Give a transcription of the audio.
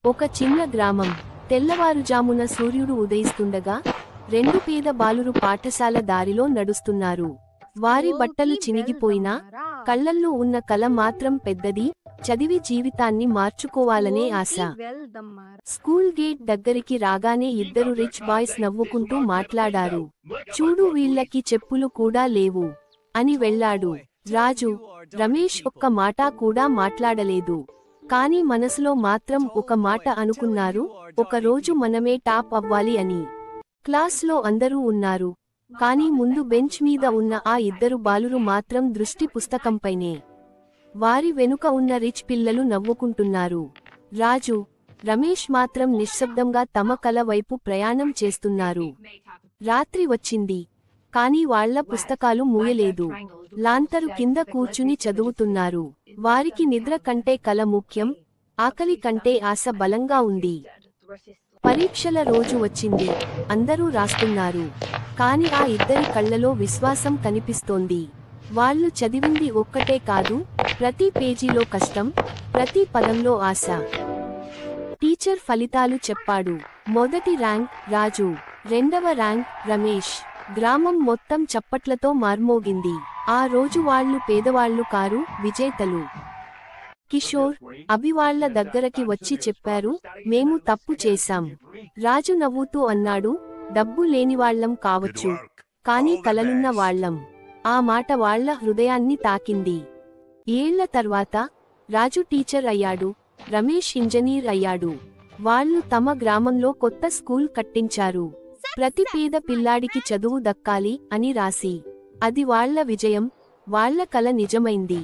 ఒక చిన్న గ్రామం. తెల్లవారుజామున సూర్యుడు ఉదయిస్తుండగా రెండు పేద బాలురు పాఠశాల దారిలో నడుస్తున్నారు. వారి బట్టలు చినిగిపోయినా కళ్ళల్లో ఉన్న కల మాత్రం పెద్దది, చదివి జీవితాన్ని మార్చుకోవాలనే ఆశ. స్కూల్ గేట్ దగ్గరికి రాగానే ఇద్దరు రిచ్ బాయ్స్ నవ్వుకుంటూ మాట్లాడారు. చూడు, వీళ్ళకి చెప్పులు కూడా లేవు అని వెళ్ళాడు. రాజు, రమేష్ ఒక్క మాట కూడా మాట్లాడలేదు. కానీ మనసులో మాత్రం ఒక మాట అనుకున్నారు, ఒకరోజు మనమే టాప్ అవ్వాలి అని. క్లాస్లో అందరూ ఉన్నారు, కానీ ముందు బెంచ్ మీద ఉన్న ఆ ఇద్దరు బాలురు మాత్రం దృష్టి పుస్తకంపైనే. వారి వెనుక ఉన్న రిచ్ పిల్లలు నవ్వుకుంటున్నారు. రాజు, రమేష్ మాత్రం నిశ్శబ్దంగా తమ కల వైపు ప్రయాణం చేస్తున్నారు. రాత్రి వచ్చింది, కానీ వాళ్ల పుస్తకాలు మూయలేదు. లాంతరు కింద కూర్చుని చదువుతున్నారు. వారికి నిద్ర కంటే కల ముఖ్యం, ఆకలి కంటే ఆశ బలంగా ఉంది. పరీక్షల రోజు వచ్చింది. అందరూ రాస్తున్నారు, కాని ఆ ఇద్దరి కళ్లలో విశ్వాసం కనిపిస్తోంది. వాళ్ళు చదివింది ఒక్కటే కాదు, ప్రతి పేజీలో కష్టం, ప్రతి పదంలో ఆశ. టీచర్ ఫలితాలు చెప్పాడు. మొదటి ర్యాంక్ రాజు, రెండవ ర్యాంక్ రమేష్. గ్రామం మొత్తం చప్పట్లతో మార్మోగింది. ఆ రోజు వాళ్ళు పేదవాళ్లు కారు, విజేతలు. కిషోర్, అభి వాళ్ల దగ్గరకి వచ్చి చెప్పారు, మేము తప్పు చేశాం. రాజు నవ్వుతూ అన్నాడు, డబ్బు లేనివాళ్లం కావచ్చు, కానీ కలలున్న వాళ్లం. ఆ మాట వాళ్ల హృదయాన్ని తాకింది. ఏళ్ల తర్వాత రాజు టీచర్ అయ్యాడు, రమేష్ ఇంజనీర్ అయ్యాడు. వాళ్ళు తమ గ్రామంలో కొత్త స్కూల్ కట్టించారు. ప్రతి పేద పిల్లాడికి చదువు దక్కాలి అని రాసి. అది వాళ్ల విజయం, వాళ్ల కల నిజమైంది.